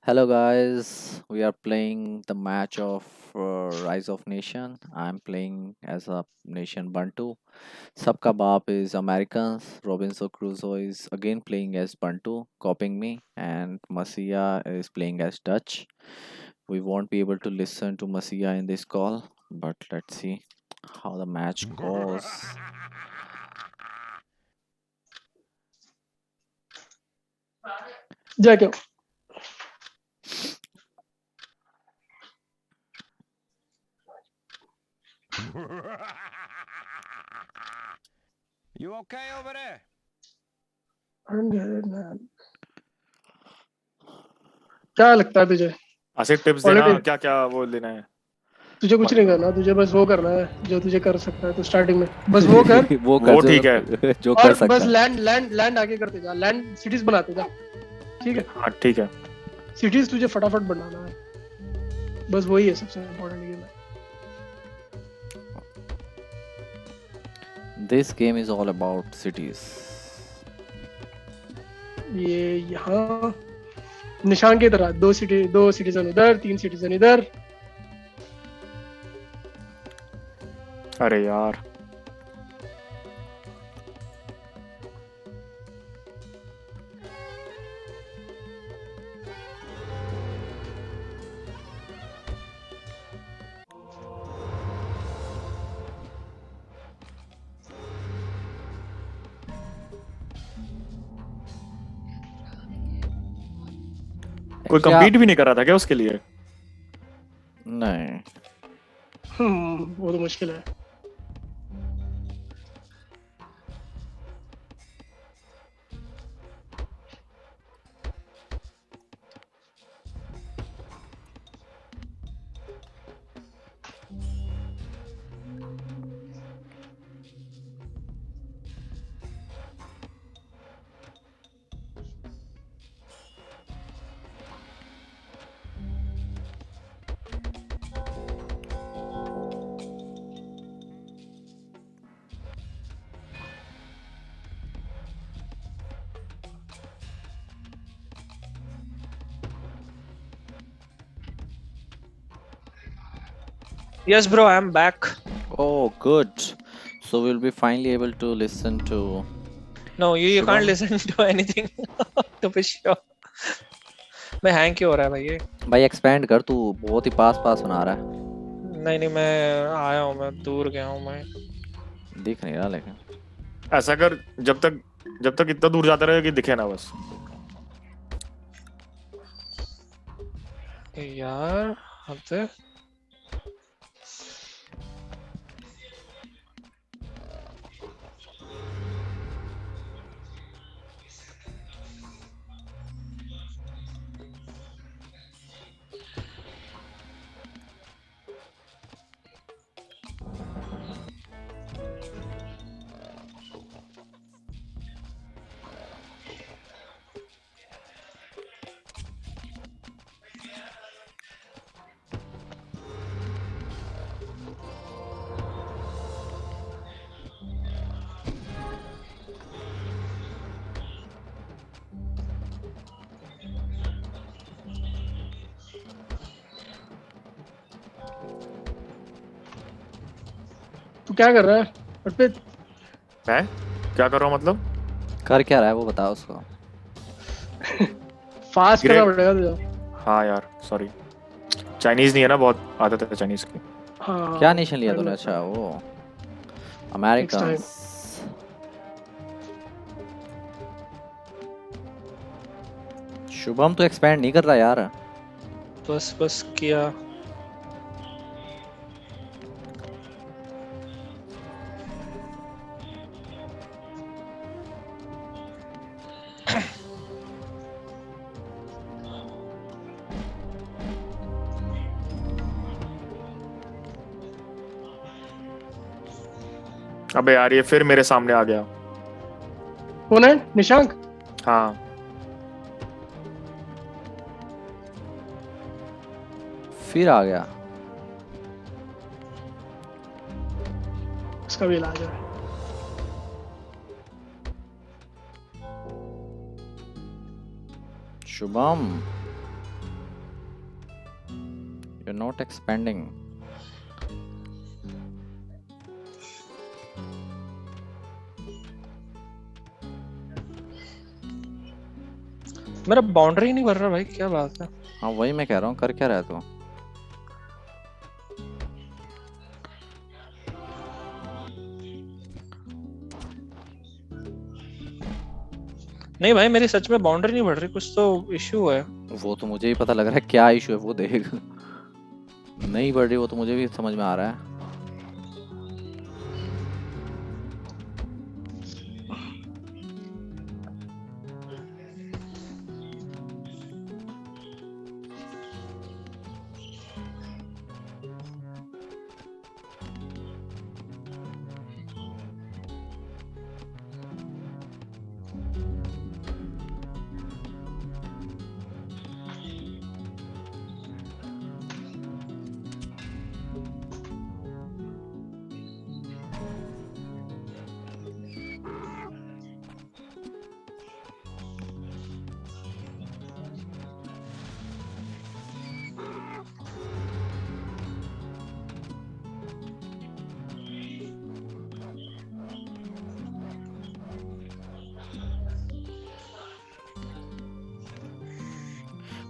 Hello guys, we are playing the match of Rise of Nation. I'm playing as a nation Bantu. Sabka Baap is Americans. Robinson Crusoe is again playing as Bantu, copying me, and Masia is playing as Dutch. We won't be able to listen to Masia in this call, but let's see how the match goes. जा क्यों You okay over there? I don't get it, man. क्या लगता है तुझे ऐसे tips देना Quality. क्या क्या वो लेना है तुझे कुछ नहीं करना, तुझे बस वो करना है जो तुझे कर सकता है। तो स्टार्टिंग में बस वो कर वो वो कर ठीक जो जो कर और सकता बस है। लैंड लैंड लैंड आगे करते जा, लैंड सिटीज बनाते जा। ठीक है, हाँ ठीक है सिटीज तुझे फटाफट बनाना है, बस वही है सबसे इम्पोर्टेंट गेम है। This game is all about cities. ये यहाँ निशान की तरह दो सिटीजन उधर, तीन सिटीजन इधर। अरे यार कोई Actually, compete भी नहीं कर रहा था क्या उसके लिए नहीं, वो तो मुश्किल है। Yes, bro, I'm back. oh good. So we'll be finally able to listen to No, you can't Shubham. listen to anything. तो be sure. मैं हैंग क्यों हो रहा है भाई ये? भाई एक्सपेंड कर, तू बहुत ही पास पास सुना रहा है। नहीं मैं आया हूँ, मैं दूर गया हूँ मैं। दिख नहीं रहा लेकिन ऐसा कर जब तक इतना दूर जाता रहे कि दिखे ना बस यार हद तू क्या कर रहा है अर्पित? मैं क्या कर रहा हूँ मतलब कर क्या रहा है वो बता उसको। Fast Great. करना पड़ेगा तुझे। हाँ यार सॉरी चाइनीज नहीं है ना बहुत आदत है चाइनीज की हाँ क्या नेशन लिया I तूने? know. अच्छा वो अमेरिकन। शुभम तो एक्सपैंड नहीं कर रहा यार। बस किया। अबे यार ये फिर मेरे सामने आ गया कौन है? निशांक? हाँ फिर आ गया। उसका भी इलाज है। Shubham We're not expanding. मेरा बाउंड्री नहीं भर रहा भाई, क्या बात है। हाँ वही मैं कह रहा हूँ, कर क्या रहा है तू? नहीं भाई मेरी सच में बाउंड्री नहीं बढ़ रही, कुछ तो इश्यू है। वो तो मुझे ही पता लग रहा है क्या इशू है, वो देख। नहीं बढ़ रही, वो तो मुझे भी समझ में आ रहा है।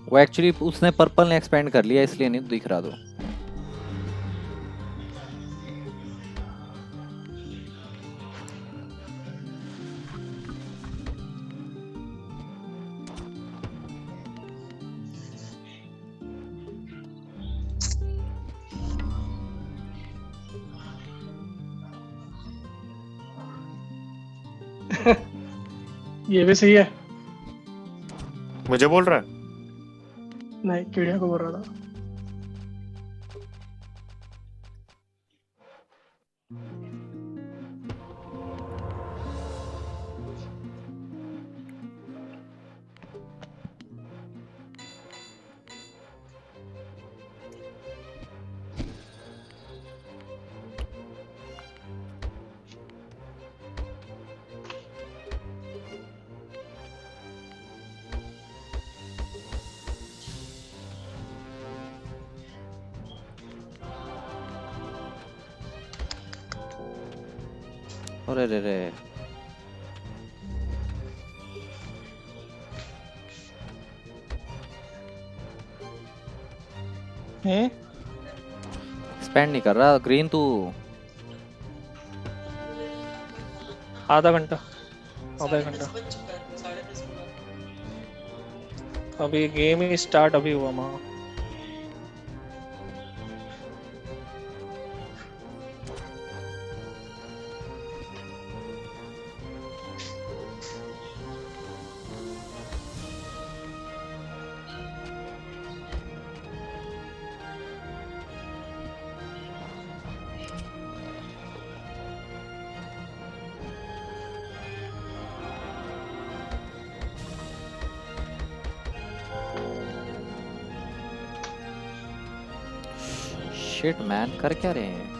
वो एक्चुअली उसने पर्पल ने एक्सपेंड कर लिया, इसलिए नहीं दिख रहा तो। ये भी सही है। मुझे बोल रहा है। नहीं, चिड़िया को बोल रहा था। अरे रे रे, एक्सपेंड नहीं कर रहा ग्रीन तू। आधा घंटा, आधा घंटा। अभी गेम ही स्टार्ट अभी हुआ माँ। शिट मैन, कर क्या रहे हैं?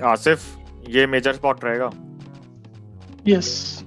आसिफ ये मेजर स्पॉट रहेगा। यस।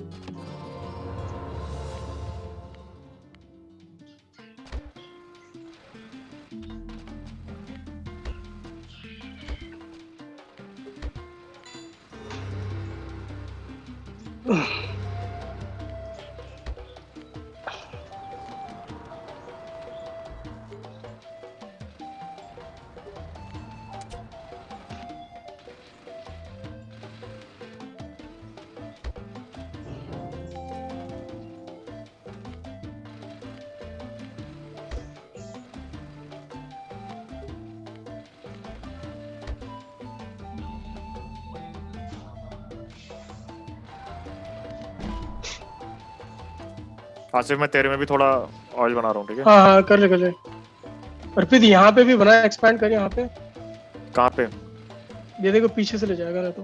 आसिफ मैं तेरे में भी थोड़ा ऑयल बना रहा हूँ, ठीक है? हाँ हाँ, कर ले कर ले। और फिर यहाँ पे भी बना, एक्सपैंड कर यहाँ पे। कहाँ पे? ये देखो पीछे से ले जाएगा ना तो।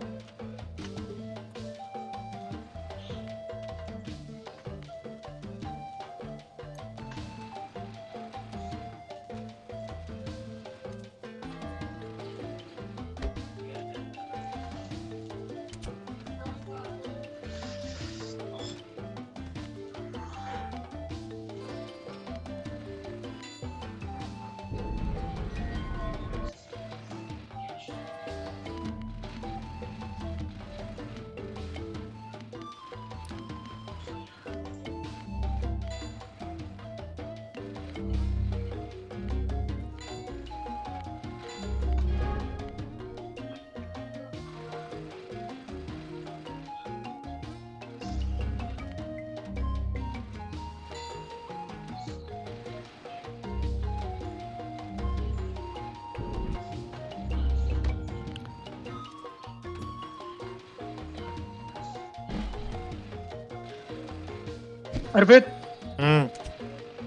अर्पित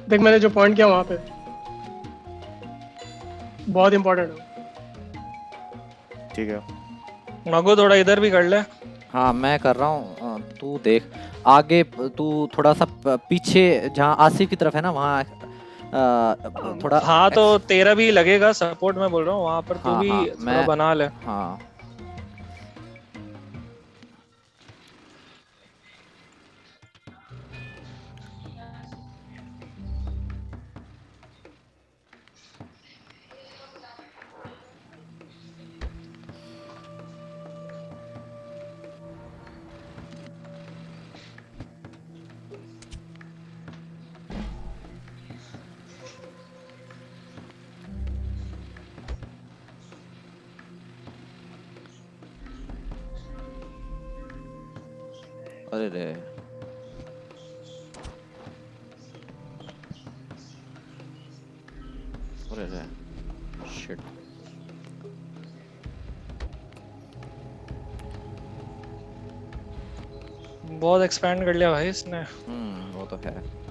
देख, मैंने जो पॉइंट किया वहां पे बहुत इंपॉर्टेंट है। ठीक है। मगो थोड़ा इधर भी कर ले। हाँ मैं कर रहा हूँ, तू देख आगे, तू थोड़ा सा पीछे जहाँ आसिफ की तरफ है ना वहाँ थोड़ा। हाँ तो तेरा भी लगेगा सपोर्ट, मैं बोल रहा हूँ वहां पर तू हाँ, भी हाँ, थोड़ा मैं बना ले। हाँ अरे रे अरे रे शिट। बहुत एक्सपैंड कर लिया भाई इसने। वो तो है।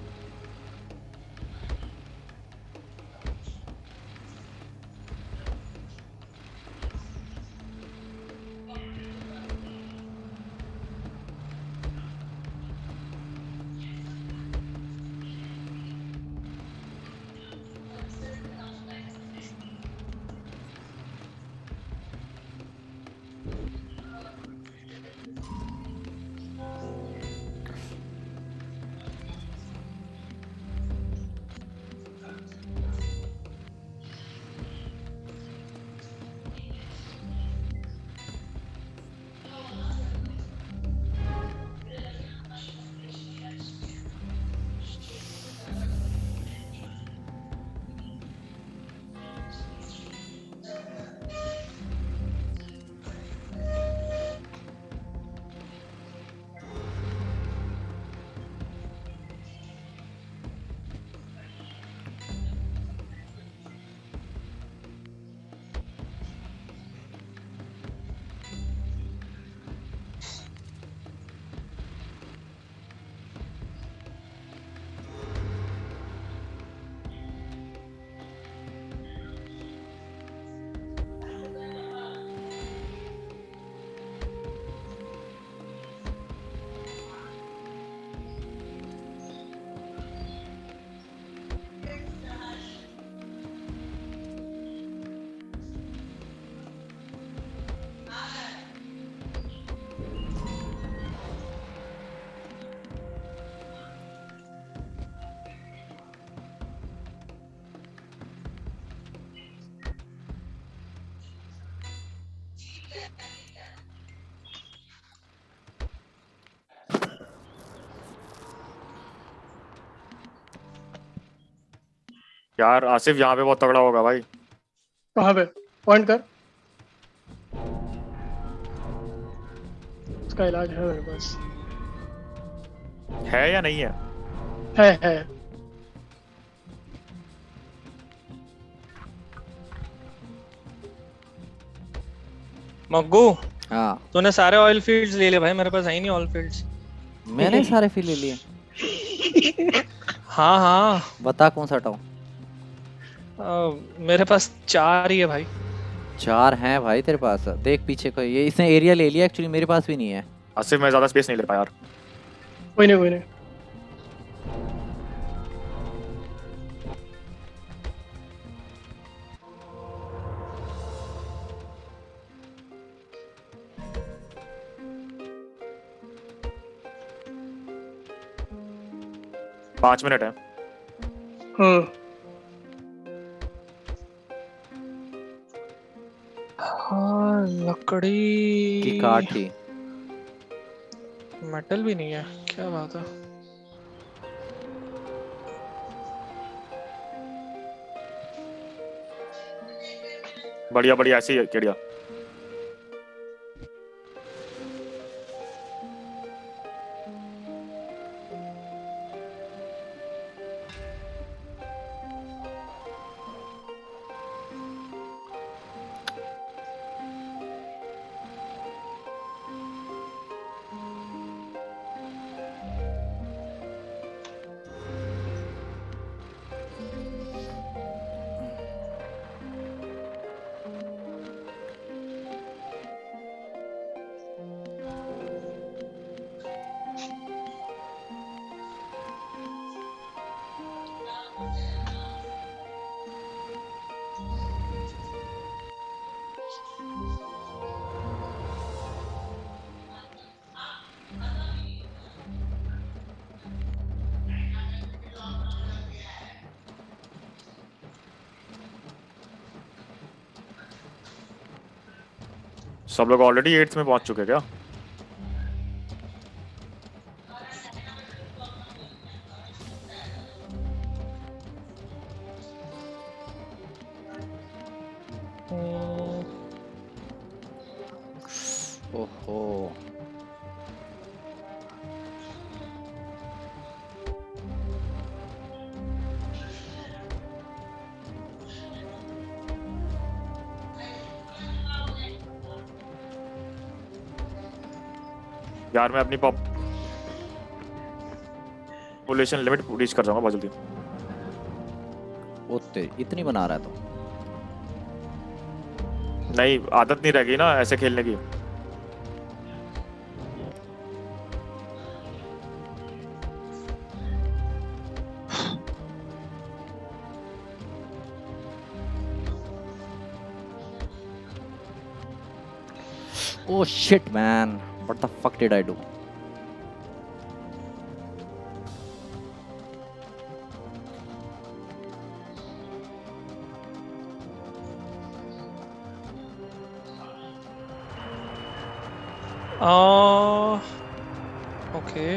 यार आसिफ यहाँ पे बहुत तगड़ा होगा भाई। कहाँ पे? पॉइंट कर। उसका इलाज है मेरे पास। है या नहीं है? है। मग्गू, हाँ, तूने सारे ऑयल फील्ड्स ले लिए भाई, मेरे पास है ही नहीं ऑयल फील्ड्स। मैंने सारे फिल ले लिए। हाँ हाँ, बता कौन सा हटाऊं? मेरे पास 4 ही है भाई। 4 हैं भाई तेरे पास, देख पीछे को, ये इसने एरिया ले लिया, एक्चुअली मेरे पास भी नहीं है। आसिफ मैं ज्यादा स्पेस नहीं ले पाया यार। कोई नहीं कोई नहीं। पाँच मिनट है। हम्म। हाँ, लकड़ी की काट थी। मेटल भी नहीं है, क्या बात है। बढ़िया बढ़िया, ऐसी है चिड़िया। सब लोग ऑलरेडी 8th में पहुंच चुके क्या? ओहो, यार मैं अपनी पॉपुलेशन लिमिट रीच कर जाऊंगा बहुत जल्दी। ओते इतनी बना रहा है तो। नहीं, आदत नहीं रह गई ना ऐसे खेलने की। Oh shit, man. What the fuck did I do? Okay.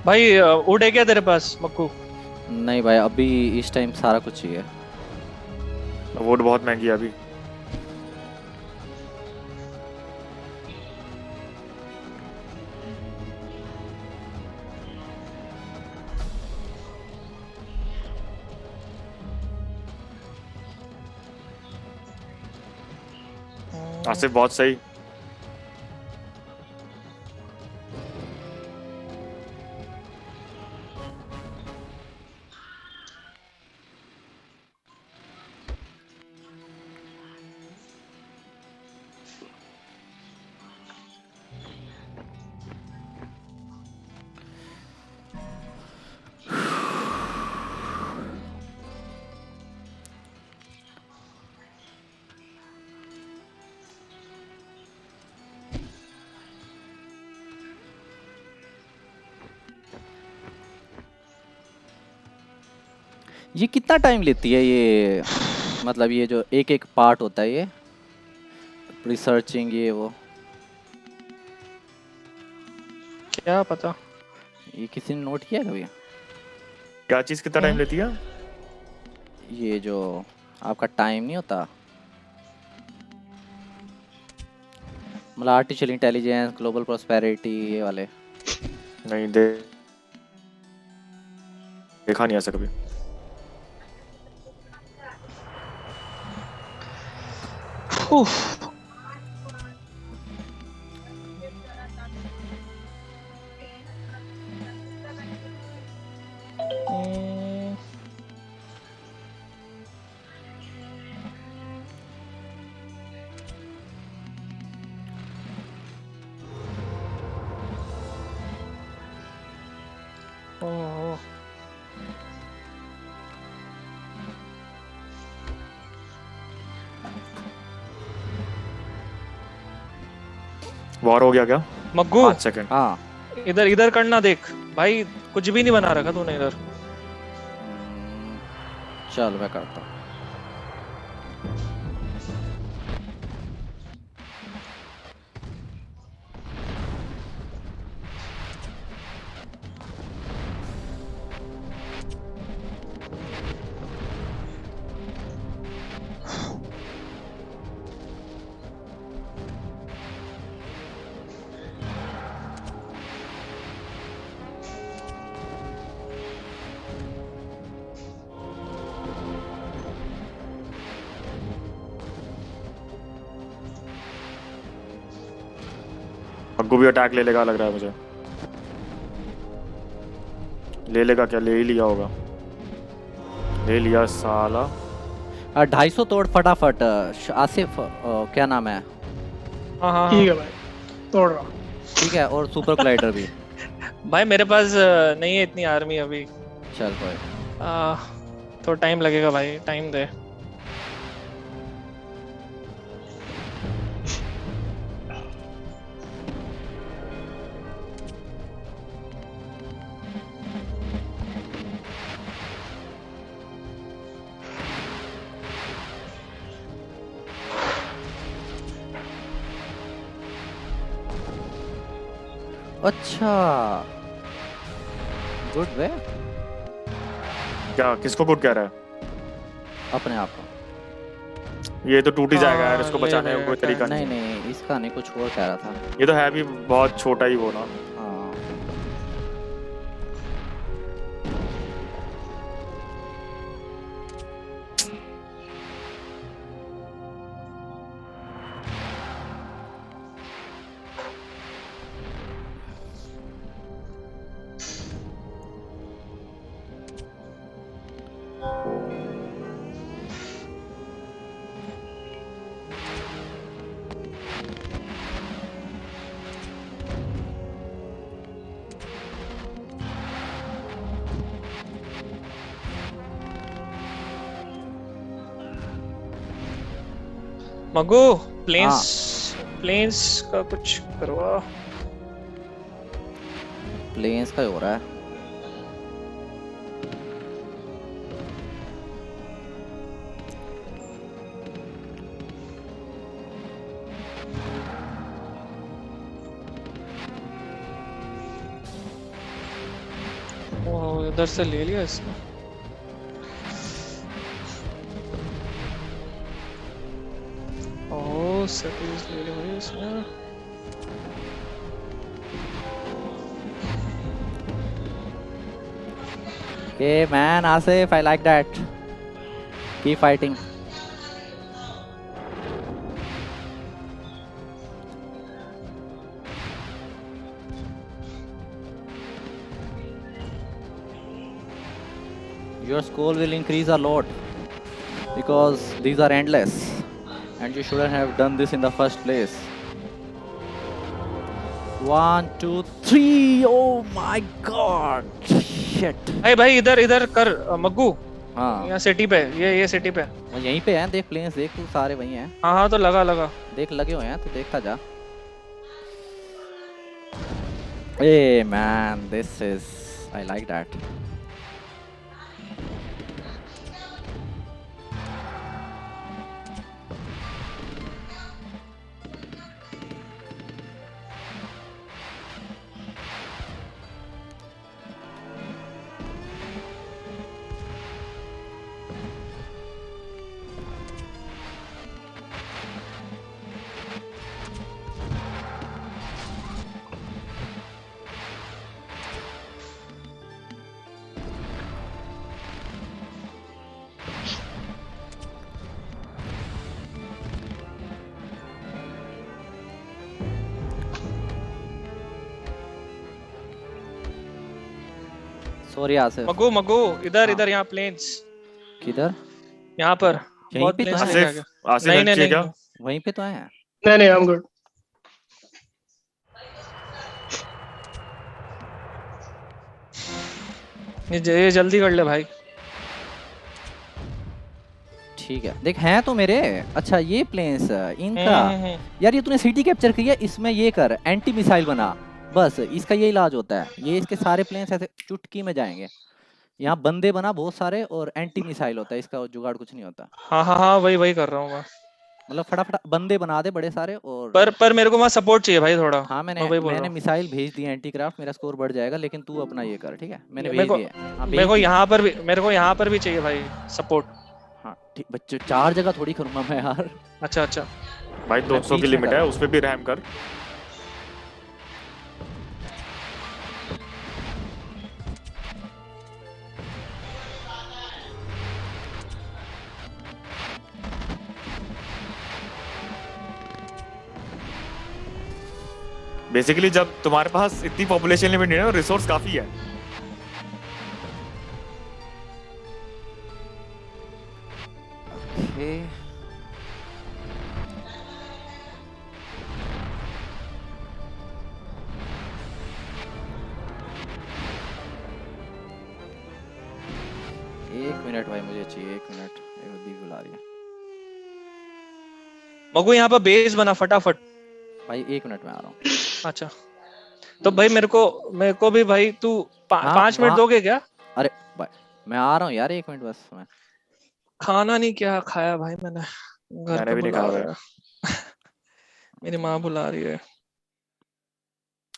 भाई वुड है क्या तेरे पास मक्कू? नहीं भाई, अभी इस टाइम सारा कुछ चाहिए। वुड बहुत महंगी है अभी। आसिफ बहुत सही। ये कितना टाइम लेती है ये, मतलब ये जो एक एक पार्ट होता है ये रिसर्चिंग ये वो, क्या पता। ये किसी ने नोट किया है कभी? क्या चीज कितना टाइम लेती है? ये जो आपका टाइम नहीं होता, मतलब आर्टिफिशियल इंटेलिजेंस, ग्लोबल प्रोस्पेरिटी, ये वाले। नहीं देखा नहीं ऐसा कभी। उफ। हम्म, ओह, वॉर हो गया क्या? मग्गू 5 सेकंड। हाँ। इधर इधर करना देख भाई, कुछ भी नहीं बना रखा तूने इधर। चल मैं करता हूँ। मग्गू भी अटैक ले लेगा लग रहा है मुझे। ले लेगा क्या? ले ही लिया होगा। ले लिया साला। 250 तोड़ फटाफट। आसिफ, क्या नाम है? हाँ हाँ ठीक हाँ। है भाई, तोड़ रहा हूँ। ठीक है, और सुपर क्लाइडर भी। भाई मेरे पास नहीं है इतनी आर्मी अभी। चल भाई। आ, तो टाइम लगेगा भाई, टाइम दे। अच्छा, गुड वे। क्या किसको गुड कह रहा है? अपने आप को। ये तो टूट ही जाएगा यार, हाँ, इसको ले बचाने का लेगा कोई क्या? तरीका नहीं नहीं। नहीं, इसका नहीं, कुछ और कह रहा था। ये तो है भी बहुत छोटा ही वो ना। हाँ। मग्गू प्लेन्स, प्लेन्स का कुछ करवा। प्लेन्स का ही हो रहा है। ओह, इधर से ले लिया इसने। ओह, सिटीज ले ली भाई इसने। Hey man, Asif, I like that. Keep fighting. Your score will increase a lot because these are endless and you shouldn't have done this in the first place. 1, 2, 3. Oh my god. Shit. भाई भाई इधर इधर कर मग्गू। हाँ, यहाँ city पे, ये city पे। वो यहीं पे हैं, देख प्लेन्स देख, तू सारे वहीं हैं। हाँ हाँ, तो लगा लगा। देख लगे हुए हैं, तो देखता जा। Hey man, this is, I like that. Sorry Asif. मगो मगो इधर हाँ। इधर यहाँ प्लेन्स किधर? यहाँ पर यहीं बहुत पे तो प्लेन्स है। लेके आ आसिफ गया। आसिफ नहीं हेल्प नहीं चाहिए क्या? नहीं वहीं पे तो है। नहीं नहीं, आई एम गुड। ये जल्दी कर ले भाई। ठीक है देख, हैं तो मेरे। अच्छा ये प्लेन्स इनका। हम्म। यार ये तूने सिटी कैप्चर किया, इसमें ये कर एंटी मिसाइल बना। बस इसका ये इलाज होता है, ये इसके सारे प्लेन्स ऐसे चुटकी में जाएंगे। यहाँ बंदे बना बहुत सारे, और एंटी मिसाइल होता है, इसका जुगाड़ कुछ नहीं होता। हाँ हाँ हाँ, वही वही कर रहा हूँ मैं। मतलब फटाफट बंदे बना दे बड़े सारे, और पर मेरे को वहाँ सपोर्ट चाहिए भाई थोड़ा। हाँ मैं मैंने वही बोल रहा मैंने हूँ। मिसाइल भेज दी एंटी क्राफ्ट, मेरा स्कोर बढ़ जाएगा, लेकिन तू अपना ये कर, ठीक है? मैंने मेरे भेज को दिया है। हाँ मेरे भेज को दी। यहाँ पर भी मेरे को यहाँ पर भी चाहिए भाई सपोर्ट। हाँ ठीक बच्चे, 4 जगह थोड़ी करूंगा मैं यार। अच्छा अच्छा। भाई मैं 200 की बीच में लिमिट कर है, रहा उस पे भी रैम कर। बेसिकली जब तुम्हारे पास इतनी पॉपुलेशन लिमिट नहीं है, रिसोर्स काफी है। ओके। एक मिनट भाई, मुझे चाहिए 1 मिनट, एक दी बुला रही है। मगो यहाँ पर बेस बना फटाफट। भाई 1 मिनट में आ रहा हूँ। अच्छा तो भाई मेरे को भी भाई तू हाँ 5 मिनट वहाँ। दोगे क्या? अरे भाई मैं आ रहा हूँ यार, 1 मिनट बस मैं। खाना नहीं क्या खाया भाई मैंने, घर मैंने पे भी नहीं बुला खाया रहा भाई। है। मेरी माँ बुला रही है।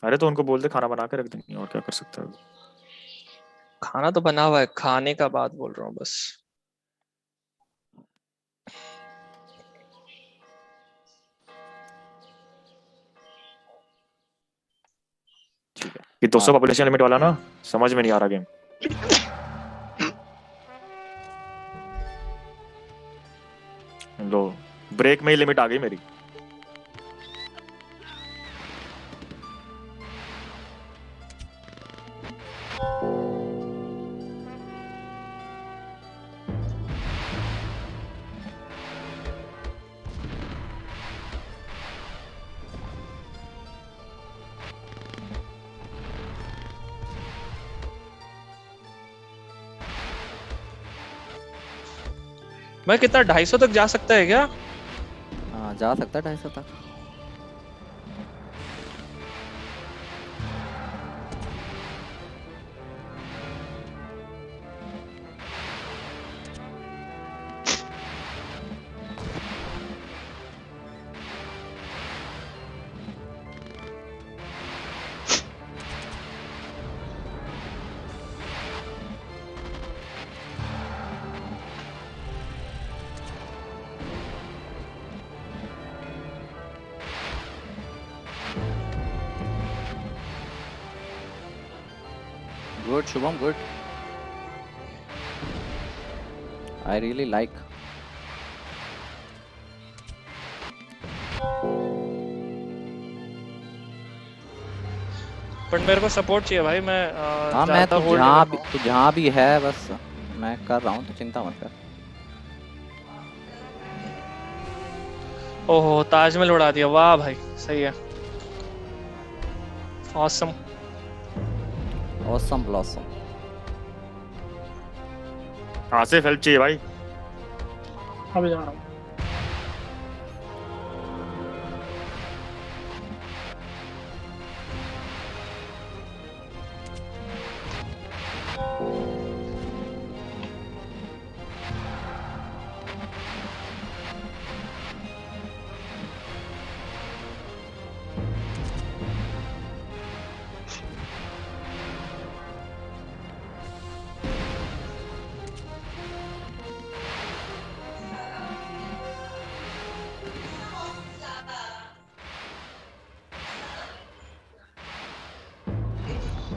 अरे तो उनको बोल दे खाना बना के रख देंगे, और क्या कर सकते हैं। खाना तो बना हुआ है, खाने का बात बोल रहा हूँ बस। ठीक है। कि 200 पॉपुलेशन लिमिट वाला ना, समझ में नहीं आ रहा गेम। लो, ब्रेक में ही लिमिट आ गई मेरी। मैं कितना 250 तक जा सकता है क्या? हाँ जा सकता है 250 तक। Good, Shubham, good. I really like. But मेरे को सपोर्ट चाहिए भाई, मैं हाँ मैं ज्यादा तो होल्ड जहाँ नहीं भी, कर तो जहाँ भी है बस मैं कर रहा हूँ, तो चिंता मत कर। पाऊँ। ओहो ताजमहल उड़ा दिया, वाह भाई सही है। Awesome. Awesome blossom. Asif help चाहिए भाई। अभी जा रहा हूँ।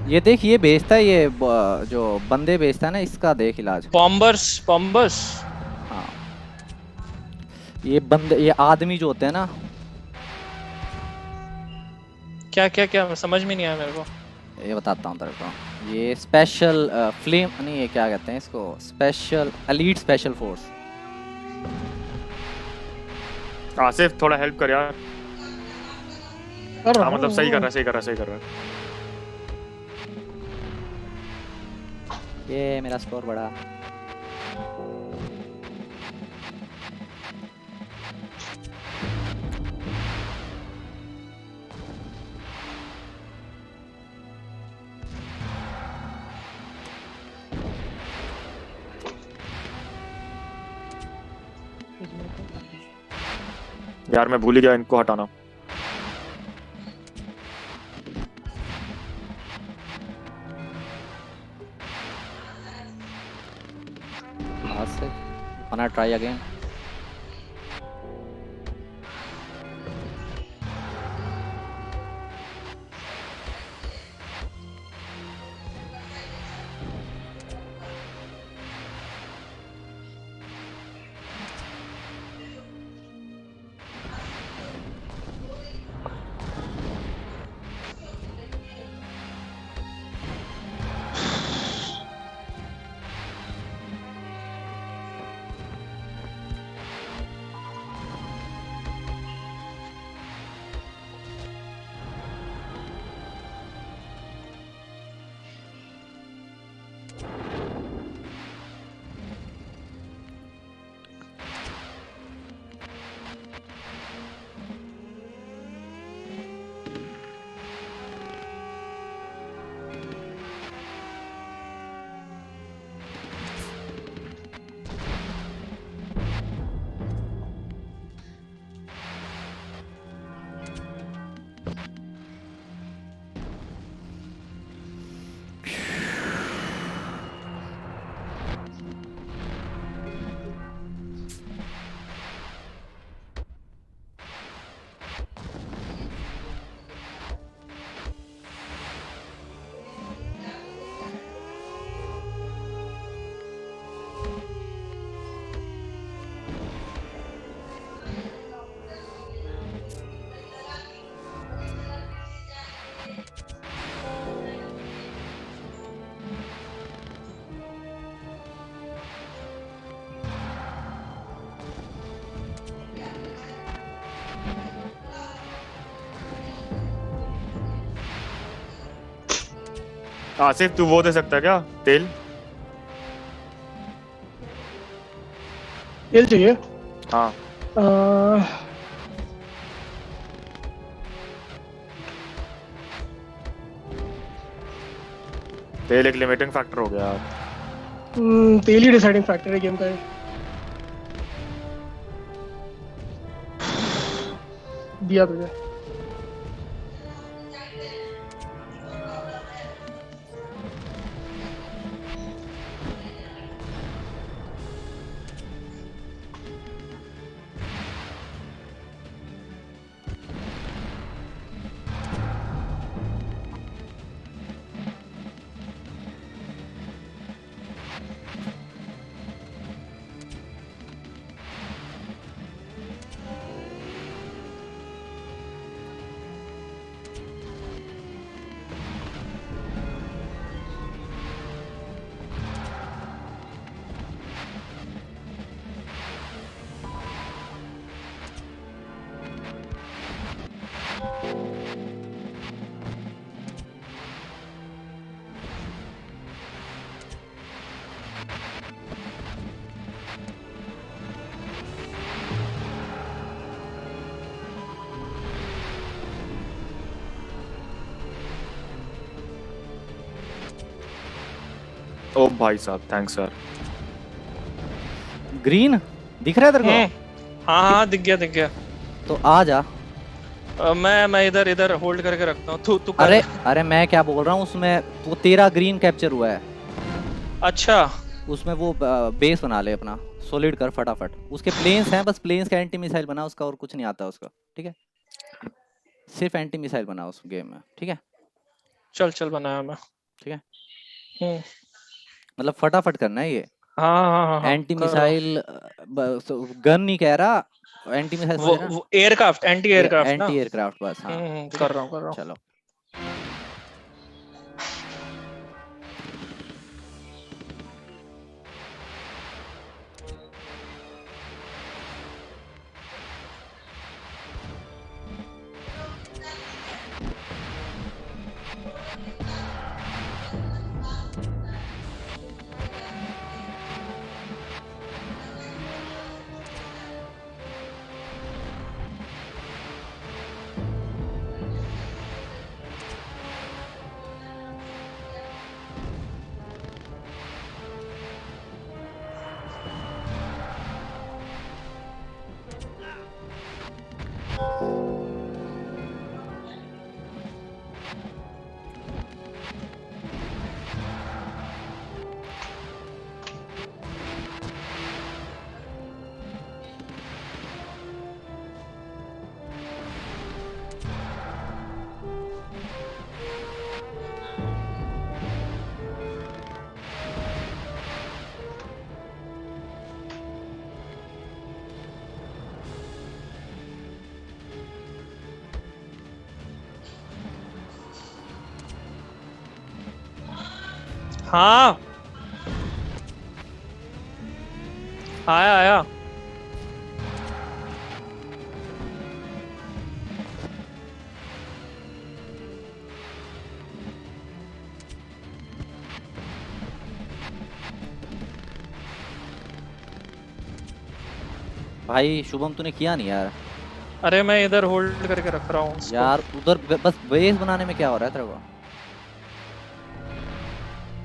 ये देख, ये बेचता है, ये जो बंदे बेचता है ना, इसका देख इलाज। पॉम्बर्स पॉम्बर्स। हाँ ये बंदे, ये आदमी जो होते हैं ना, क्या क्या क्या समझ में नहीं आया मेरे को। ये बताता हूँ तेरे को। ये स्पेशल फ्लेम नहीं, ये क्या कहते हैं इसको, special elite special force. Asif थोड़ा हेल्प कर यार। कर रहा हाँ मतलब सही कर हूँ। रहा है, सही कर रहा है, सही कर रहा है। ये मेरा स्कोर बढ़ा। यार मैं भूल ही गया इनको हटाना। Asif wanna try again? Asif तू वो दे सकता है क्या, तेल? तेल चाहिए। हाँ तेल एक लिमिटिंग फैक्टर हो गया यार। तेल ही डिसाइडिंग फैक्टर है गेम का। दिया तुझे। ओ भाई साहब थैंक्स यार। ग्रीन दिख रहा है तेरे हाँ हाँ दिख गया दिख गया। को? तो आ जा। मैं इधर इधर होल्ड करके रखता हूँ। तू तू कर। अरे अरे मैं क्या बोल रहा हूँ, उसमें वो तेरा ग्रीन कैप्चर हुआ है, अच्छा उसमें वो बेस बना ले अपना, सॉलिड कर फटाफट। उसके प्लेन्स हैं, बस प्लेन्स का एंटी मिसाइल बना उसका, और कुछ नहीं आता उसका, ठीक है? सिर्फ एंटी मिसाइल बना उस गेम में, ठीक है? चल चल बनाया मैं। ठीक है, हम्म, मतलब फटाफट करना है ये। हाँ हाँ हाँ हाँ एंटी कर रहा हूँ। मिसाइल गन नहीं कह रहा, एंटी मिसाइल समझ रहा? वो एयरक्राफ्ट एंटी एयरक्राफ्ट ना। एंटी एयरक्राफ्ट बस, हाँ ठीक है, कर रहा हूँ कर रहा हूँ। चलो। हाँ आया आया। भाई शुभम तूने किया नहीं यार। अरे मैं इधर होल्ड करके रख रहा हूँ उसको। यार उधर बस बेस बनाने में क्या हो रहा है तेरे को?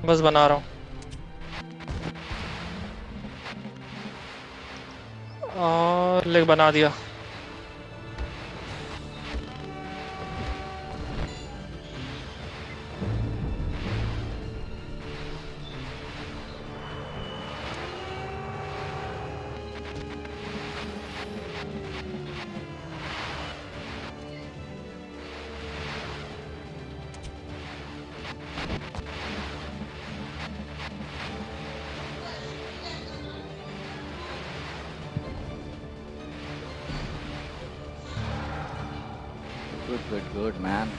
बस बना रहा हूँ। और लेग बना दिया। Good good good man.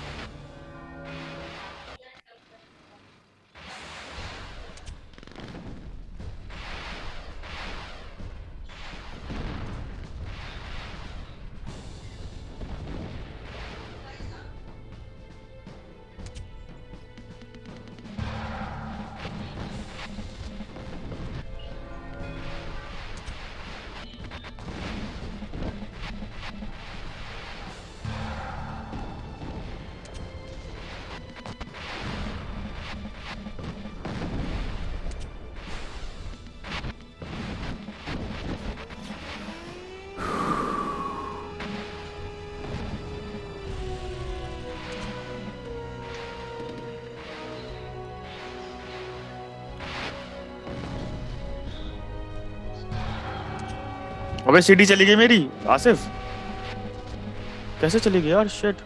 अबे सीडी चली गई मेरी आसिफ, कैसे चली गई यार, शिट।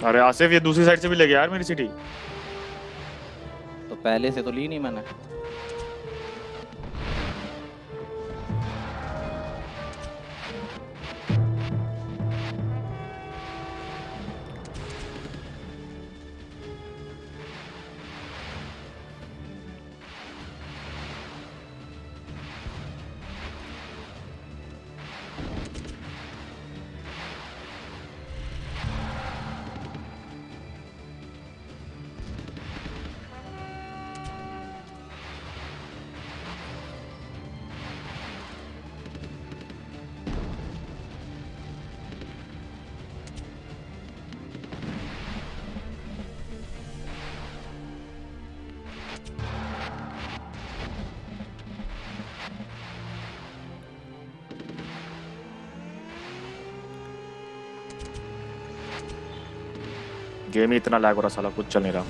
अरे आसिफ ये दूसरी साइड से भी ले गया यार मेरी सिटी। तो पहले से तो ली नहीं मैंने। गेम ही इतना लैग हो रहा, साला कुछ चल नहीं रहा।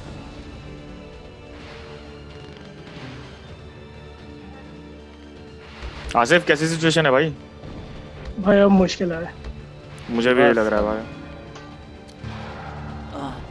आसिफ कैसी सिचुएशन है भाई? भाई अब मुश्किल है। मुझे भी यही लग रिवर्स रहा है कर। भाई। आह,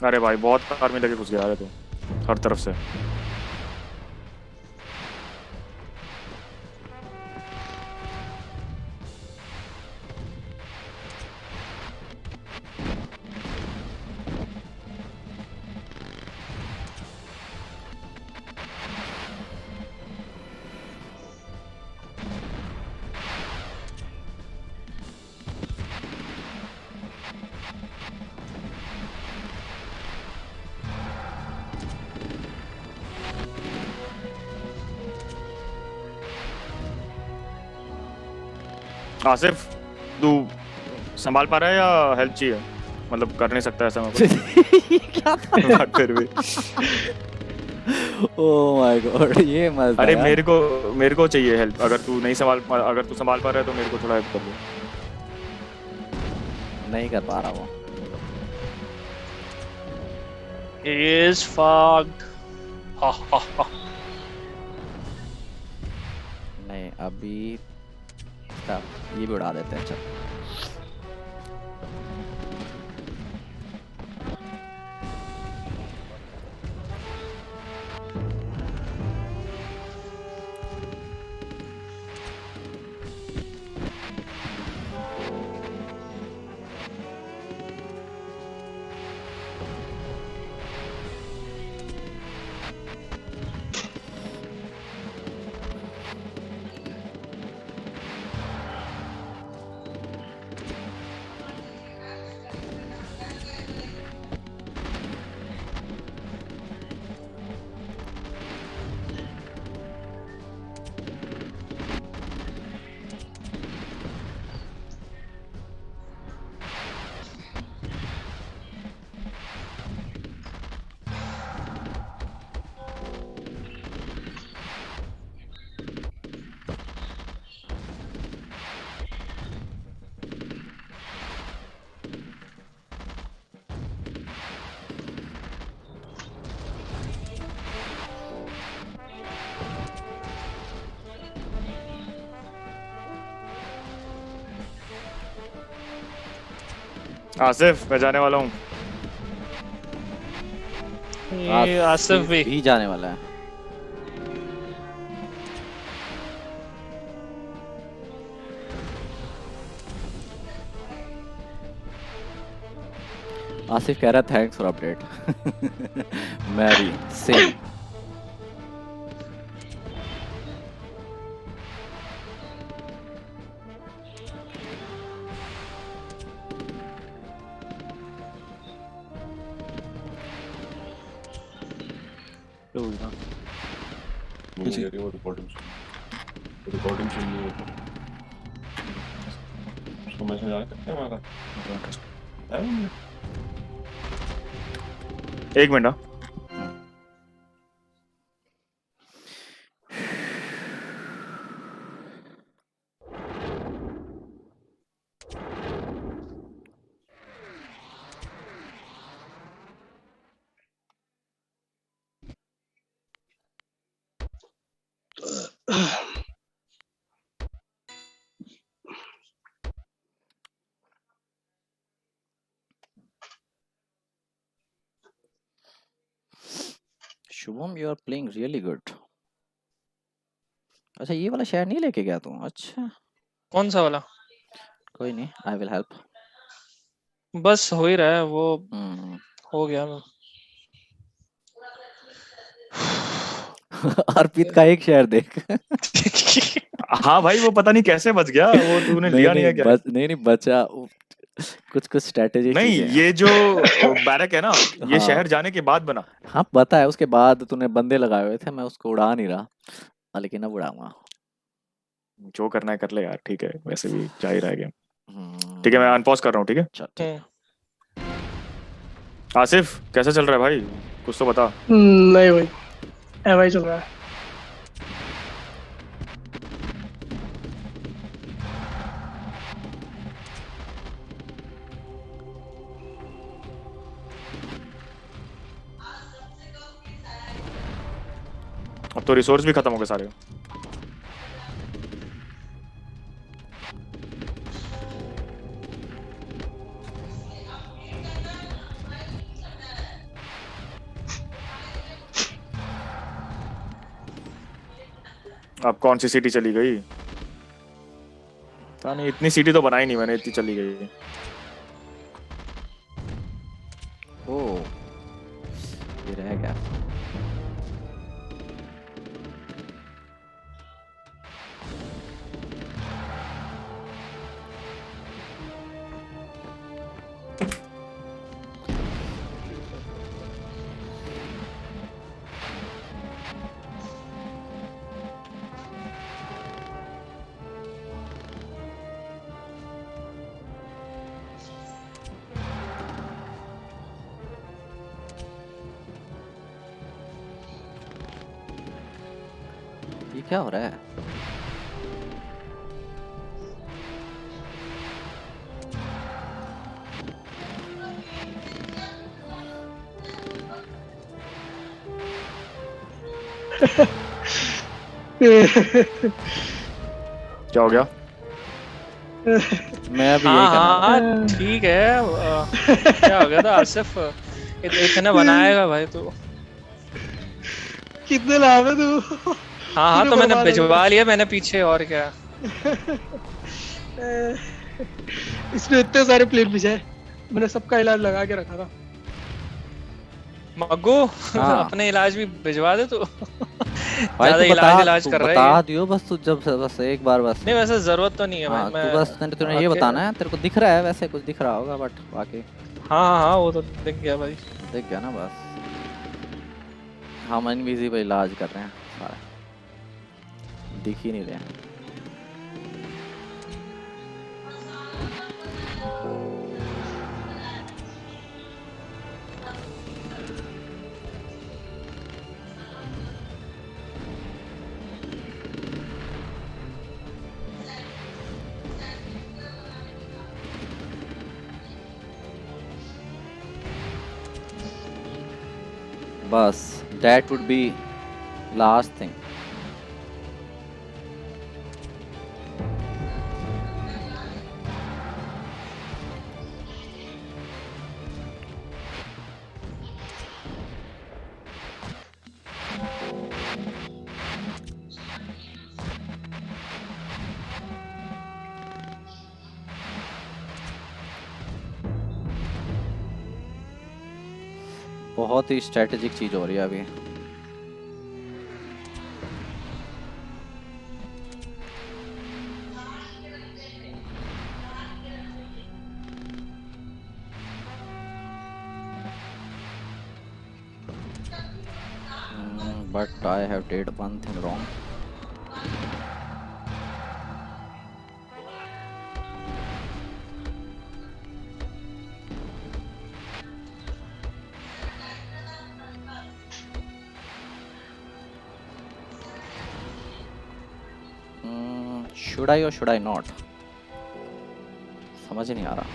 अरे भाई बहुत कार में लगे घुस गया है तो हर तरफ से। आसिफ तू संभाल पा रहा है या हेल्प चाहिए? मतलब कर नहीं सकता ऐसा मैं ये क्या था? बट फिर भी। ओह माय गॉड, ये मस्त था अरे यार। मेरे को चाहिए हेल्प। अगर तू संभाल पा रहा है तो मेरे को थोड़ा हेल्प कर दो। नहीं कर पा रहा वो। He is fucked. Ha ha ha. नहीं अभी तब ये भी उड़ा देते हैं, चल। आसिफ मैं जाने वाला हूँ। ये आसिफ भी जाने वाला है। आसिफ कह रहा है थैंक्स फॉर अपडेट। मैं भी सेम। रिकॉर्डिंग सुन रही हो उसको मैसेज आ सकते हैं हमारा है? एक मिनट हाँ। Shubham you are playing really good. अच्छा ये वाला शहर नहीं लेके गया तू? अच्छा कौन सा वाला? कोई नहीं, आई विल हेल्प। बस हो ही रहा है वो, हम्म। हो गया। अर्पित का एक शहर देख। हाँ भाई वो पता नहीं कैसे बच गया। वो तूने नहीं लिया नहीं नहीं है क्या? नहीं बचा। कुछ कुछ स्ट्रेटेजी नहीं चीजें हैं। ये जो बैरक है ना ये हाँ शहर जाने के बाद बना। हाँ पता है, उसके बाद तूने बंदे लगाए हुए थे, मैं उसको उड़ा नहीं रहा। लेकिन अब उड़ाऊंगा। जो करना है कर ले यार, ठीक है वैसे भी जा ही रहा है गेम। ठीक है, मैं अनपॉज कर रहा हूँ, ठीक है। चल ठीक है। आसिफ कैसा चल रहा है भाई, कुछ तो बता। नहीं भाई, ऐसा ही चल रहा है। अब तो रिसोर्स भी खत्म हो गए सारे। अब कौन सी सिटी चली गई, पता नहीं, इतनी सिटी तो बनाई नहीं मैंने, इतनी चली गई। ओ ये रह गया। ये क्या हो रहा है? क्या हो गया? मैं अभी यही हाँ करना था। हाँ ठीक है। क्या हो गया था आसिफ, इतने बनाएगा भाई तू। कितने लाभ है तू? हाँ हाँ तूने तो मैंने बर्बाद भिजवा लिया मैंने पीछे, और क्या। इसमें इतने सारे प्लेट भिजाए, मैंने सबका इलाज लगा के रखा था। मग्गू हाँ। अपने इलाज भी भिजवा दे तू। भाई ज्यादा तू इलाज कर रहा है बता ये। दियो बस, तू जब बस एक बार बस। नहीं वैसे जरूरत तो नहीं है हाँ भाई, तू बस तूने ये बताना है, तेरे को दिख रहा है वैसे, कुछ दिख रहा होगा बट बाकी हाँ हाँ हाँ वो तो दिख गया भाई। देख गया ना बस। हम इनविजिबल इलाज कर रहे हैं सारे, दिख ही नहीं रहे हैं। बस that would be last thing. बहुत ही स्ट्रेटेजिक चीज हो रही है अभी। But I have did one thing wrong. Should I or should I not? समझ ही नहीं आ रहा।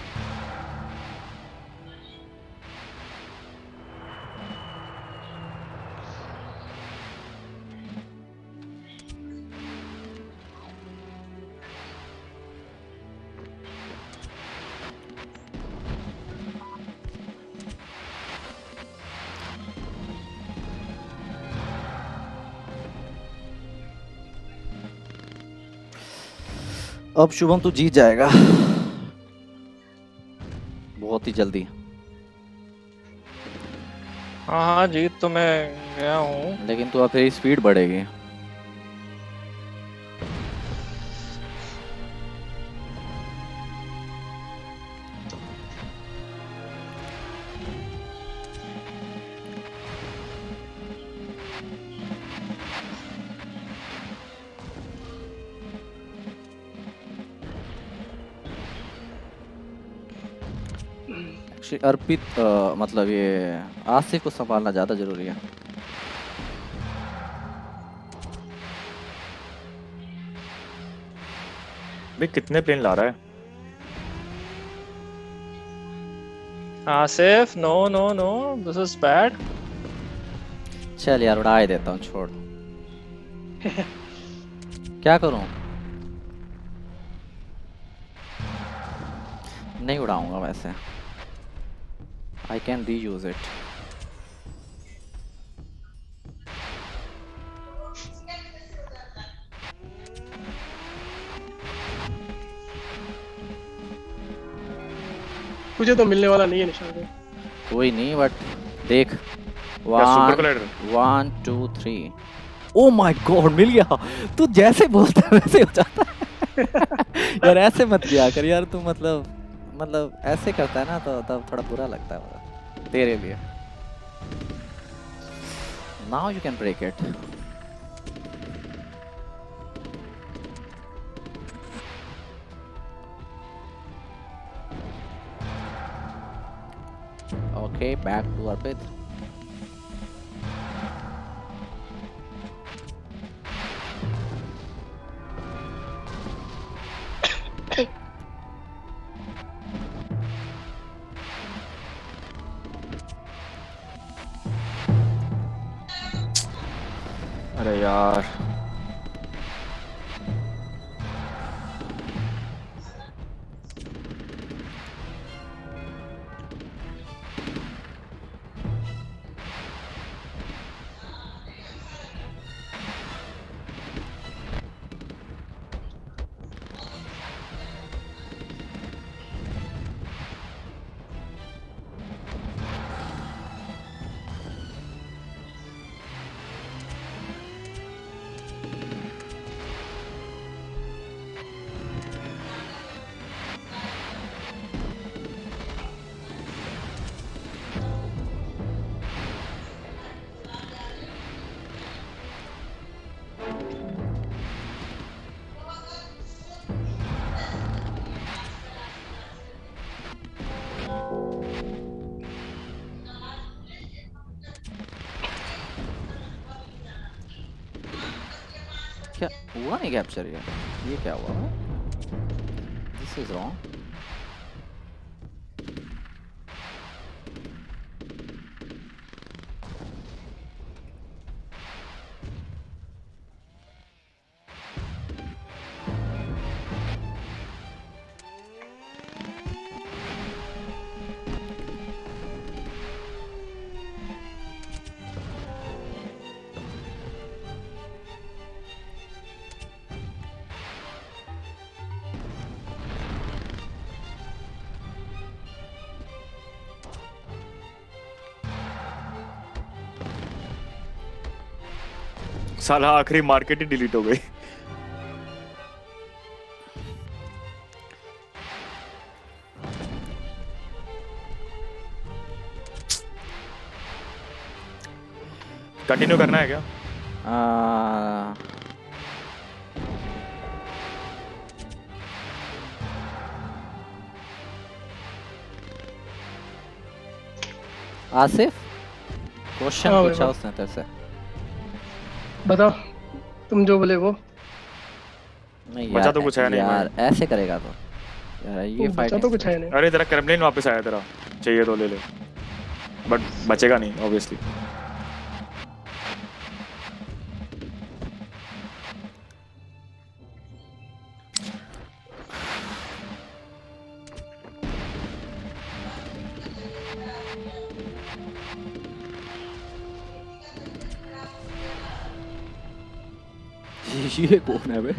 अब शुभम तू जीत जाएगा बहुत ही जल्दी। हाँ हाँ जीत तो मैं गया हूँ। लेकिन तू अब फिर स्पीड बढ़ेगी। एक्चुअली अर्पित मतलब ये आसिफ को संभालना ज़्यादा ज़रूरी है। भाई कितने प्लेन ला रहा है? Asif, no no no, this is bad. चल यार उड़ा ही देता हूँ, छोड़। क्या करूँ? नहीं उड़ाऊंगा वैसे। आई कैन री यूज इट। तुझे तो मिलने वाला नहीं है निशान को। कोई नहीं, बट देख। क्या super collider? 1 2 3। Oh my god, मिल गया। तू जैसे बोलता है वैसे हो जाता है। यार ऐसे मत किया कर यार, तू मतलब ऐसे करता है ना तो तब थोड़ा बुरा लगता है मुझे तेरे लिए। Now you can break it. Okay, back to Arpit. अरे यार क्या हुआ? नहीं कैप्चर ये क्या हुआ? This is wrong. साला आखिरी मार्केट ही डिलीट हो गई। कंटिन्यू करना है क्या? आसिफ, क्वेश्चन हाँ भाई, पूछा हाँ। उसने तेरे से। बताओ, तुम जो बोले वो। नहीं बचा यार, तो कुछ है नहीं यार ऐसे करेगा तो यार ये बचा फाइटिंग तो कुछ है नहीं। अरे तेरा क्रेमलिन वापस आया, तेरा चाहिए तो ले ले, बट बचेगा नहीं ऑब्वियसली। ये कौन है बे?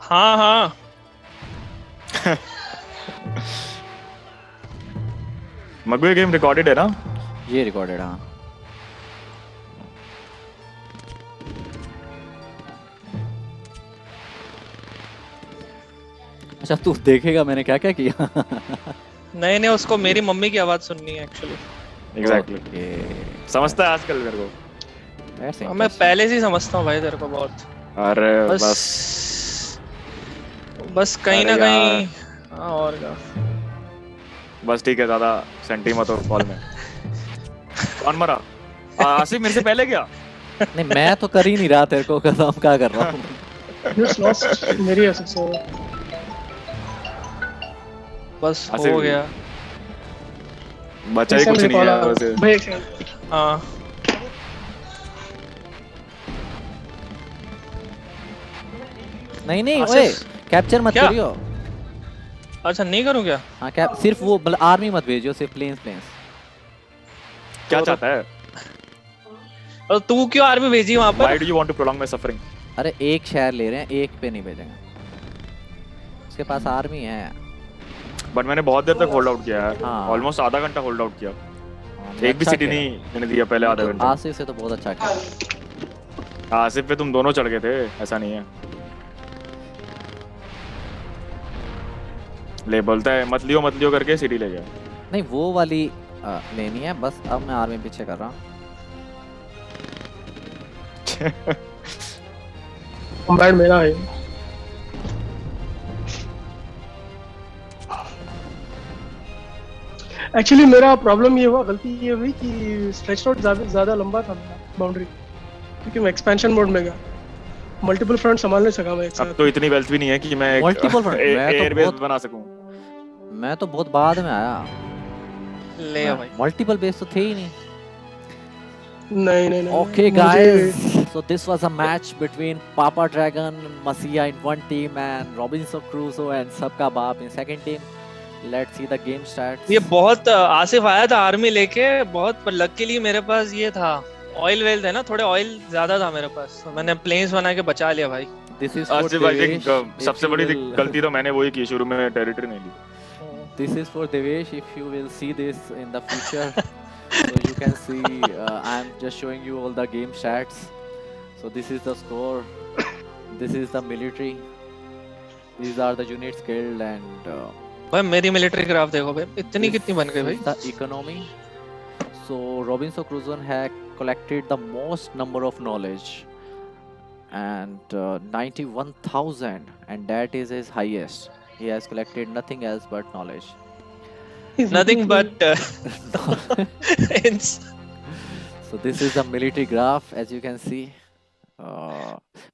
हाँ हाँ, मगू ये गेम रिकॉर्डेड है ना? ये रिकॉर्डेड, हाँ। अच्छा तू देखेगा मैंने क्या क्या किया। नहीं नहीं, उसको मेरी मम्मी की आवाज सुननी है एक्चुअली। एग्जैक्टली Okay, समझता है आजकल मेरे को। that's मैं interesting. पहले से ही समझता हूँ भाई तेरे को बहुत। अरे बस बस बस कहीं अरे ना यार। कहीं। हाँ, और क्या। बस ठीक है, ज्यादा सेंटी मत हो कॉल में। कौन मरा? आसिफ मेरे से पहले क्या? नहीं मैं तो कर ही नहीं रहा, तेरे को कसम क्या कर रहा हूँ। Just lost मेरी है सबसे। बस आसिफ हो गया। बचा ही कुछ नहीं है वैसे। भाई एक सेकंड। हाँ नहीं नहीं ओए, आसिफ, कैप्चर मत क्या? करियो। अच्छा नहीं करूँ क्या? हाँ कैप सिर्फ वो मतलब आर्मी मत भेजियो, सिर्फ प्लेन्स प्लेन्स। क्या तो- चाहता है? और तू क्यों आर्मी भेजी वहाँ Why पर? do you want to prolong my suffering? अरे एक शहर ले रहे हैं, एक पे नहीं भेजेंगे। उसके पास आर्मी है। बट मैंने बहुत देर तक होल्ड आउट किया है, हाँ। ऑलमोस्ट आधा घंटा होल्ड आउट किया। हाँ, एक भी अच्छा सिटी किया। नहीं मैंने दिया पहले आधे घंटे। आसिफ से तो बहुत अच्छा किया। आसिफ पे तुम दोनों चढ़ गए थे, ऐसा नहीं है। ले बोलता है मत लियो करके सिटी ले गया। नहीं वो वाली लेनी है बस, अब मैं आर्मी पीछे कर रहा हूँ। कॉम्बैट मेरा है। एक्चुअली मेरा प्रॉब्लम ये हुआ, गलती ये हुई कि स्ट्रेच आउट ज्यादा लंबा था मेरा बाउंड्री, क्योंकि मैं एक्सपेंशन मोड में गया। मल्टीपल फ्रंट संभाल नहीं सका मैं एक अब साथ। तो इतनी वेल्थ भी नहीं है कि मैं एक Multiple front, मैं तो एयर बेस बहुत- बना सकूं। मैं तो बहुत बाद में आया। ले आ भाई। मल्टीपल बेस तो थे ही नहीं। नहीं नहीं नहीं Okay, मुझे- guys. So this was a match between Papa Dragon, Masiya in one team, and Robinson Crusoe and Sabka Baap in second team. Let's see the game starts. ये बहुत आसिफ आया था आर्मी लेके बहुत, पर लकीली मेरे पास ये था ऑयल वेल थे ना, थोड़े ऑयल ज्यादा था मेरे पास, तो मैंने प्लेन्स बना के बचा लिया भाई। This is for Asif I think Devesh. If सबसे you बड़ी will- गलती तो मैंने वही की, शुरू में टेरिटरी नहीं ली। This is for Devesh. If you will see this in the future, so you can see I'm just showing you all the game stats. So this is the score. This is the military. These are the units killed and. भाई मेरी military craft देखो भाई, इतनी This कितनी बन गई भाई। is the economy. So Robinson Crusoe had collected the most number of knowledge, and 91,000, and that is his highest. He has collected nothing else but knowledge. Nothing but So this is the military graph, as you can see.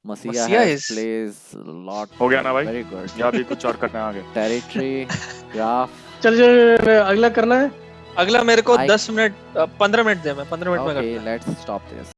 Masiya Masiya has is- plays a lot. हो गया ना भाई? Very good. या भी कुछ और करना है आगे? Territory graph. चल अगला करना है। अगला मेरे को I- 10 मिनट 15 मिनट दे, मैं 15 मिनट में करता Okay, हूँ। let's stop this.